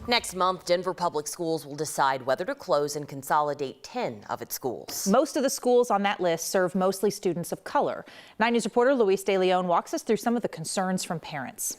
Next month, Denver Public Schools will decide whether to close and consolidate 10 of its schools. Most of the schools on that list serve mostly students of color. 9 News reporter Luis De Leon walks us through some of the concerns from parents.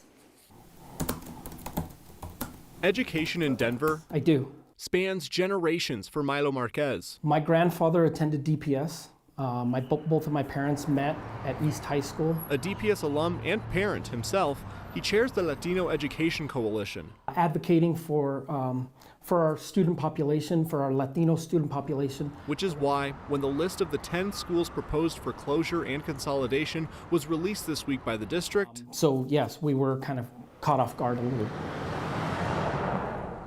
Education in Denver, I do. spans generations for Milo Marquez. My grandfather attended DPS. Both of my parents met at East High School. A DPS alum and parent himself, he chairs the Latino Education Coalition. Advocating for our student population, for our Latino student population. Which is why, when the list of the 10 schools proposed for closure and consolidation was released this week by the district. So yes, we were kind of caught off guard a little.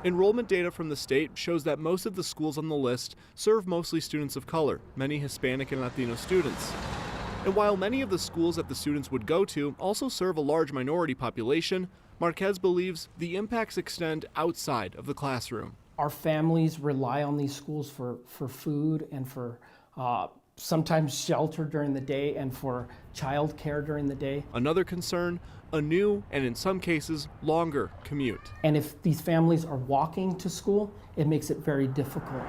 Enrollment data from the state shows that most of the schools on the list serve mostly students of color, many Hispanic and Latino students. And while many of the schools that the students would go to also serve a large minority population, Marquez believes the impacts extend outside of the classroom. Our families rely on these schools for food and for sometimes shelter during the day and for child care during the day. Another concern, a new and in some cases longer commute. And if these families are walking to school, it makes it very difficult.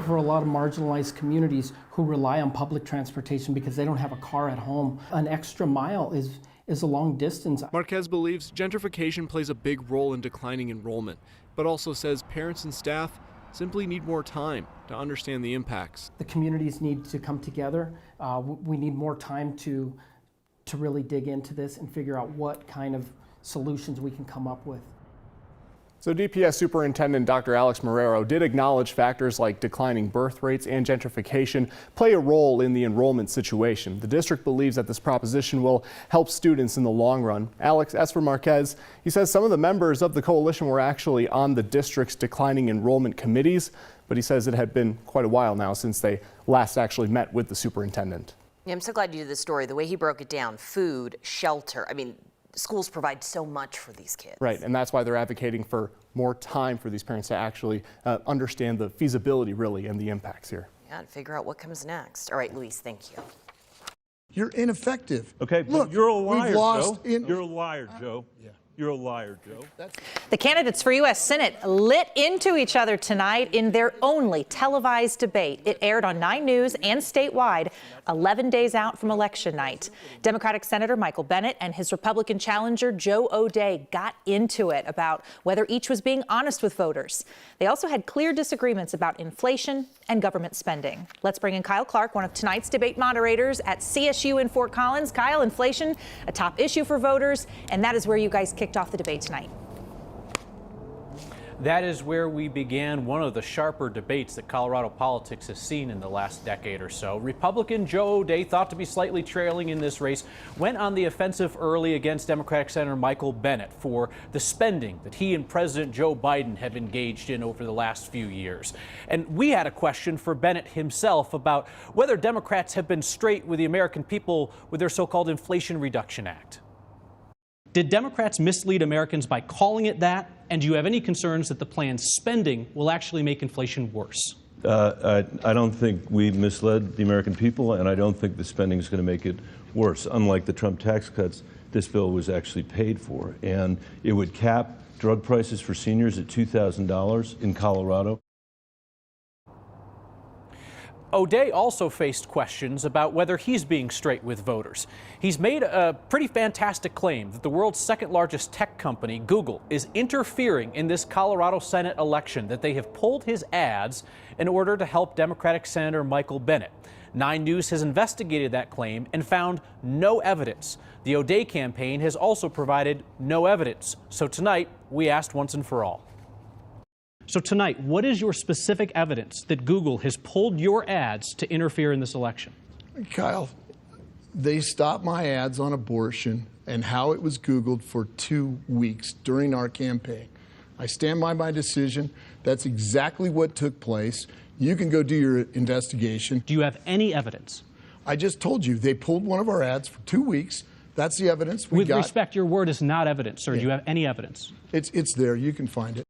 For a lot of marginalized communities who rely on public transportation because they don't have a car at home, an extra mile is a long distance. Marquez believes gentrification plays a big role in declining enrollment, but also says parents and staff simply need more time to understand the impacts. The communities need to come together. We need more time to really dig into this and figure out what kind of solutions we can come up with. So DPS Superintendent Dr. Alex Marrero did acknowledge factors like declining birth rates and gentrification play a role in the enrollment situation. The district believes that this proposition will help students in the long run. Alex, as for Marquez, he says some of the members of the coalition were actually on the district's declining enrollment committees, but he says it had been quite a while now since they last actually met with the superintendent. Yeah, I'm so glad you did the story. The way he broke it down, food, shelter. I mean, schools provide so much for these kids. Right, and that's why they're advocating for more time for these parents to actually understand the feasibility, really, and the impacts here. Yeah, and figure out what comes next. All right, Luis, thank you. You're ineffective. Okay, look, you're a liar, we've lost Joe. You're a liar, Joe. Yeah. You're a liar, Joe. The candidates for U.S. Senate lit into each other tonight in their only televised debate. It aired on 9 News and statewide 11 days out from election night. Democratic Senator Michael Bennet and his Republican challenger Joe O'Dea got into it about whether each was being honest with voters. They also had clear disagreements about inflation and government spending. Let's bring in Kyle Clark, one of tonight's debate moderators at CSU in Fort Collins. Kyle, inflation, a top issue for voters, and that is where you guys kicked off the debate tonight. That is where we began one of the sharper debates that Colorado politics has seen in the last decade or so. Republican Joe O'Dea, thought to be slightly trailing in this race, went on the offensive early against Democratic Senator Michael Bennet for the spending that he and President Joe Biden have engaged in over the last few years. And we had a question for Bennet himself about whether Democrats have been straight with the American people with their so-called Inflation Reduction Act. Did Democrats mislead Americans by calling it that? And do you have any concerns that the plan's spending will actually make inflation worse? I don't think we misled the American people, and I don't think the spending is going to make it worse. Unlike the Trump tax cuts, this bill was actually paid for, and it would cap drug prices for seniors at $2,000 in Colorado. O'Dea also faced questions about whether he's being straight with voters. He's made a pretty fantastic claim that the world's second largest tech company, Google, is interfering in this Colorado Senate election, that they have pulled his ads in order to help Democratic Senator Michael Bennet. 9 News has investigated that claim and found no evidence. The O'Dea campaign has also provided no evidence. So tonight, we asked once and for all. So tonight, what is your specific evidence that Google has pulled your ads to interfere in this election? Kyle, they stopped my ads on abortion and how it was Googled for 2 weeks during our campaign. I stand by my decision. That's exactly what took place. You can go do your investigation. Do you have any evidence? I just told you, they pulled one of our ads for 2 weeks. That's the evidence we got. With respect, your word is not evidence, sir. Yeah. Do you have any evidence? It's there. You can find it.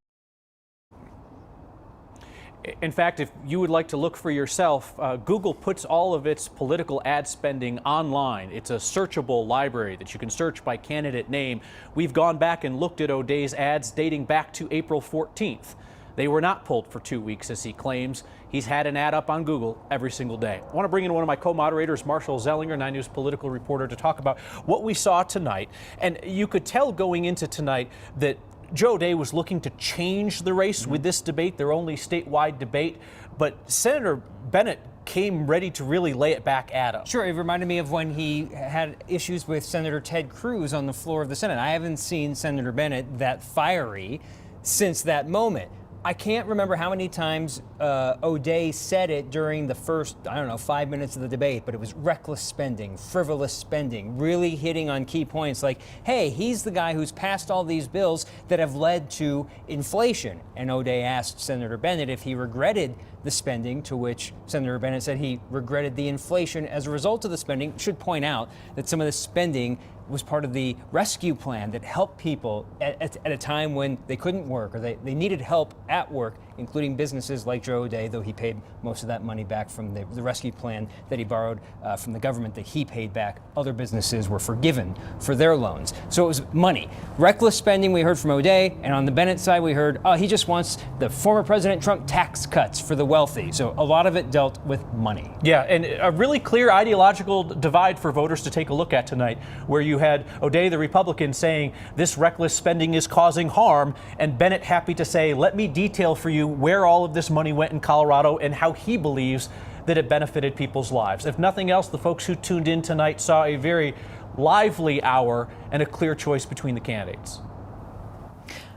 In fact, if you would like to look for yourself, Google puts all of its political ad spending online. It's a searchable library that you can search by candidate name. We've gone back and looked at O'Day's ads dating back to April 14th. They were not pulled for 2 weeks, as he claims. He's had an ad up on Google every single day. I want to bring in one of my co-moderators, Marshall Zellinger, 9 News political reporter, to talk about what we saw tonight. And you could tell going into tonight that Joe O'Day was looking to change the race with this debate, their only statewide debate. But Senator Bennett came ready to really lay it back at him. Sure, it reminded me of when he had issues with Senator Ted Cruz on the floor of the Senate. I haven't seen Senator Bennett that fiery since that moment. I can't remember how many times O'Day said it during the first, 5 minutes of the debate, but it was reckless spending, frivolous spending, really hitting on key points like, hey, he's the guy who's passed all these bills that have led to inflation. And O'Day asked Senator Bennett if he regretted the spending, to which Senator Bennett said he regretted the inflation as a result of the spending. Should point out that some of the spending was part of the rescue plan that helped people at a time when they couldn't work or they needed help at work, including businesses like Joe O'Day, though he paid most of that money back from the rescue plan that he borrowed from the government that he paid back. Other businesses were forgiven for their loans. So it was money. Reckless spending we heard from O'Day, and on the Bennett side we heard, he just wants the former President Trump tax cuts for the wealthy. So a lot of it dealt with money. Yeah, and a really clear ideological divide for voters to take a look at tonight, where you had O'Day, the Republican, saying this reckless spending is causing harm, and Bennett happy to say, let me detail for you where all of this money went in Colorado and how he believes that it benefited people's lives. If nothing else, the folks who tuned in tonight saw a very lively hour and a clear choice between the candidates.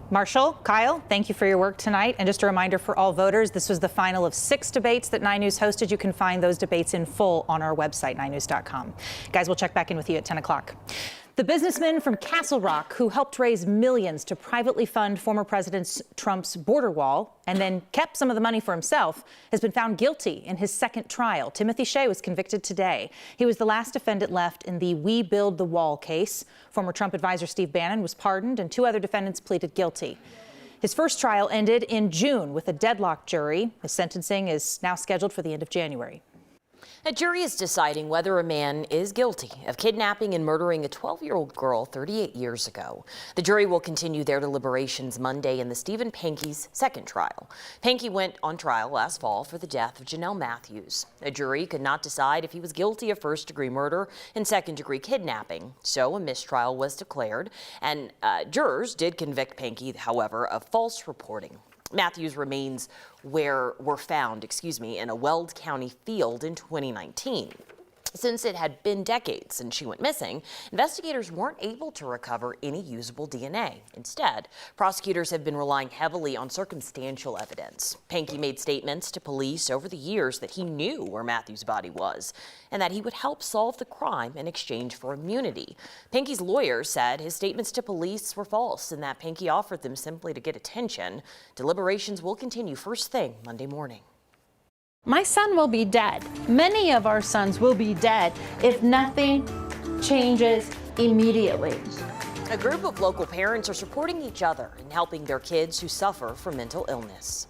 Marshall, Kyle, thank you for your work tonight. And just a reminder for all voters, this was the final of 6 debates that 9 News hosted. You can find those debates in full on our website, 9news.com. Guys, we'll check back in with you at 10 o'clock. The businessman from Castle Rock who helped raise millions to privately fund former President Trump's border wall and then kept some of the money for himself has been found guilty in his second trial. Timothy Shea was convicted today. He was the last defendant left in the We Build the Wall case. Former Trump advisor Steve Bannon was pardoned and 2 other defendants pleaded guilty. His first trial ended in June with a deadlocked jury. His sentencing is now scheduled for the end of January. A jury is deciding whether a man is guilty of kidnapping and murdering a 12-year-old girl 38 years ago. The jury will continue their deliberations Monday in the Stephen Pankey's second trial. Pankey went on trial last fall for the death of Janelle Matthews. A jury could not decide if he was guilty of first-degree murder and second-degree kidnapping, so a mistrial was declared, and jurors did convict Pankey, however, of false reporting. Matthews' remains were found in a Weld County field in 2019. Since it had been decades since she went missing, investigators weren't able to recover any usable DNA. Instead, prosecutors have been relying heavily on circumstantial evidence. Pankey made statements to police over the years that he knew where Matthews' body was and that he would help solve the crime in exchange for immunity. Pankey's lawyer said his statements to police were false and that Pankey offered them simply to get attention. Deliberations will continue first thing Monday morning. My son will be dead. Many of our sons will be dead if nothing changes immediately. A group of local parents are supporting each other and helping their kids who suffer from mental illness.